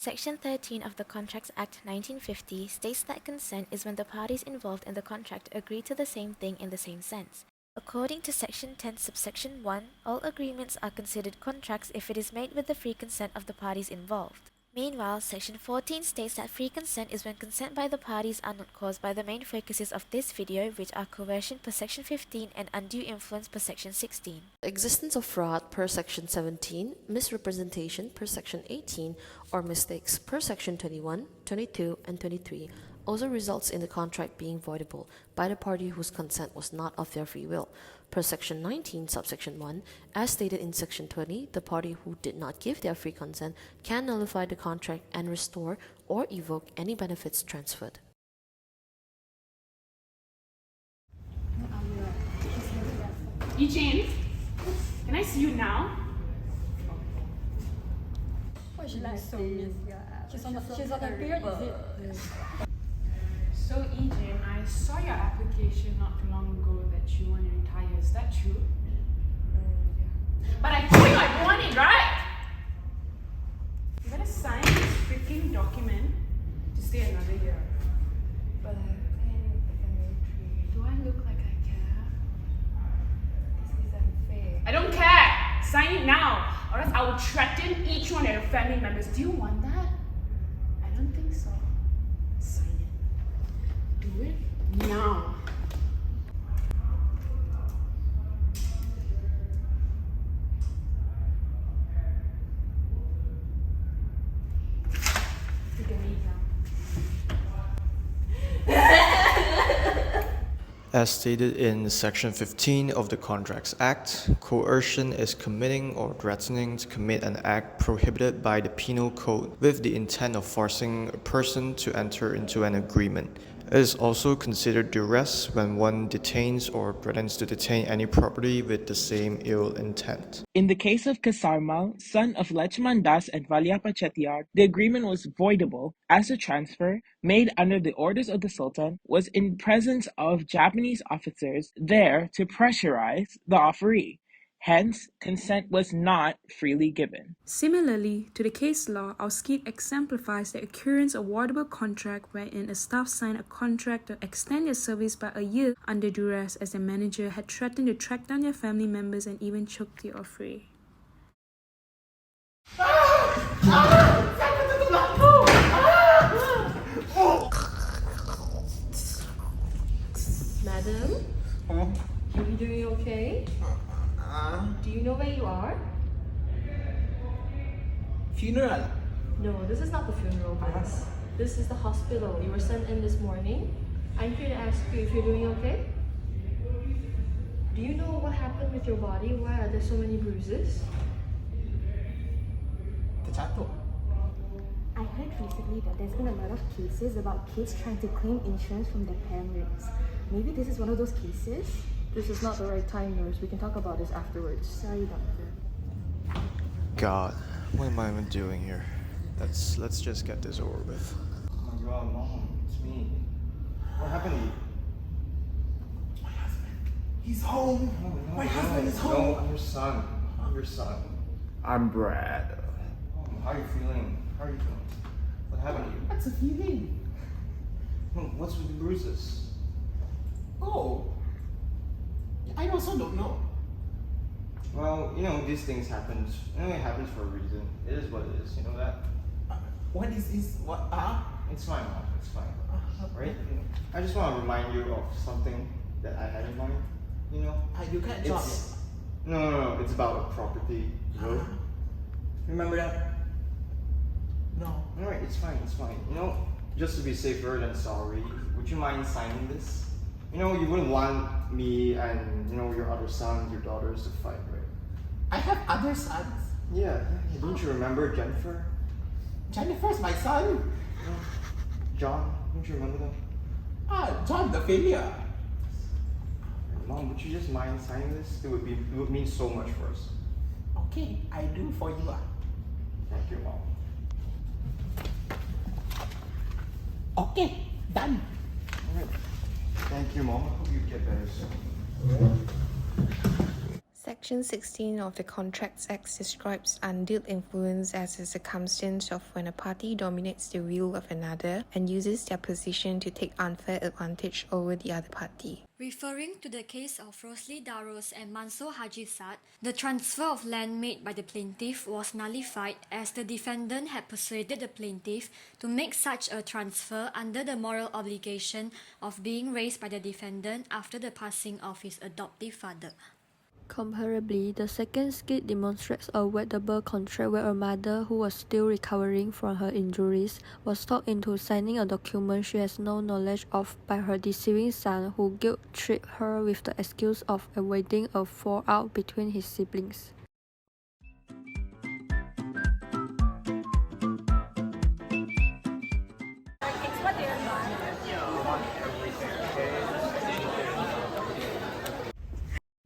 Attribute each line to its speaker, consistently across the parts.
Speaker 1: Section 13 of the Contracts Act 1950 states that consent is when the parties involved in the contract agree to the same thing in the same sense. According to Section 10 subsection 1, all agreements are considered contracts if it is made with the free consent of the parties involved. Meanwhile, Section 14 states that free consent is when consent by the parties are not caused by the main focuses of this video, which are coercion per Section 15 and undue influence per Section 16.
Speaker 2: Existence of fraud per Section 17, misrepresentation per Section 18, or mistakes per Section 21, 22, and 23 also results in the contract being voidable by the party whose consent was not of their free will. Per Section 19, subsection 1, as stated in Section 20, the party who did not give their free consent can nullify the contract and restore or evoke any benefits transferred.
Speaker 3: Eugene, can I see you now?
Speaker 4: What is she like? She's on the period, is it?
Speaker 3: So, Eugene, I saw your application not too long ago that you want to retire. Is that true?
Speaker 4: Yeah.
Speaker 3: But I told you I want it, right? You better sign this freaking document to stay another year.
Speaker 4: But I think I can retreat.
Speaker 3: Do I look like I care?
Speaker 4: This is unfair.
Speaker 3: I don't care! Sign it now, or else I will threaten each one of your family members. Do you want that? I don't think so. Sign it. Do it now. You can leave now.
Speaker 5: As stated in Section 15 of the Contracts Act, coercion is committing or threatening to commit an act prohibited by the Penal Code with the intent of forcing a person to enter into an agreement. It is also considered duress when one detains or threatens to detain any property with the same ill intent.
Speaker 6: In the case of Kasarmal, son of Lachman Das and Valyapa Chettiar, the agreement was voidable as the transfer, made under the orders of the Sultan, was in presence of Japanese officers there to pressurize the offeree. Hence, consent was not freely given.
Speaker 7: Similarly to the case law, our skit exemplifies the occurrence of voidable contract wherein a staff signed a contract to extend their service by a year under duress as the manager had threatened to track down their family members and even choke the offeree.
Speaker 4: Madam? Are you doing okay? Do you know where you are?
Speaker 8: Funeral?
Speaker 4: No, this is not the funeral place. This is the hospital. You were sent in this morning. I'm here to ask you if you're doing okay. Do you know what happened with your body? Why are there so many bruises?
Speaker 8: Terjatuh.
Speaker 9: I heard recently that there's been a lot of cases about kids trying to claim insurance from their parents. Maybe this is one of those cases?
Speaker 4: This is not the right time, nurse. We can talk about this afterwards.
Speaker 9: Sorry, doctor.
Speaker 5: God, what am I even doing here? Let's just get this over with.
Speaker 10: Oh my God, Mom, it's me. What happened to you?
Speaker 8: My husband. He's home. My husband is home.
Speaker 10: No, I'm your son. I'm your son.
Speaker 8: I'm Brad.
Speaker 10: How are you feeling? How are you feeling? What happened to you?
Speaker 8: What's a feeling?
Speaker 10: What's with the bruises?
Speaker 8: Oh. I also don't know.
Speaker 10: Well, you know, these things happen. You know, it happens for a reason. It is what it is. You know that?
Speaker 8: What is this? What?
Speaker 10: It's fine, Mom. It's fine. Right? I just want to remind you of something that I had in mind. You know?
Speaker 8: You can't drop it.
Speaker 10: No. It's about a property. Remember that?
Speaker 8: No.
Speaker 10: Alright, it's fine. You know, just to be safer than sorry, would you mind signing this? You know, you wouldn't want me and, you know, your other sons, your daughters to fight, right?
Speaker 8: I have other sons.
Speaker 10: Yeah. Don't you remember Jennifer?
Speaker 8: Jennifer's my son.
Speaker 10: John, don't you remember them?
Speaker 8: John the failure.
Speaker 10: Mom, would you just mind signing this? It would mean so much for us.
Speaker 8: Okay, I do for you.
Speaker 10: Thank you, Mom.
Speaker 8: Okay, done.
Speaker 10: Alright. Thank you, Mom. I hope you get better soon.
Speaker 11: Section 16 of the Contracts Act describes undue influence as a circumstance of when a party dominates the will of another and uses their position to take unfair advantage over the other party.
Speaker 12: Referring to the case of Rosli Daros and Mansoor Hajisad, the transfer of land made by the plaintiff was nullified as the defendant had persuaded the plaintiff to make such a transfer under the moral obligation of being raised by the defendant after the passing of his adoptive father.
Speaker 4: Comparably, the second skit demonstrates a voidable contract where a mother who was still recovering from her injuries was talked into signing a document she has no knowledge of by her deceiving son, who guilt-tripped her with the excuse of avoiding a fallout between his siblings.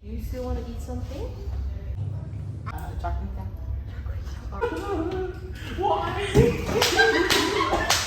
Speaker 11: You still want to eat something?
Speaker 6: Chocolate.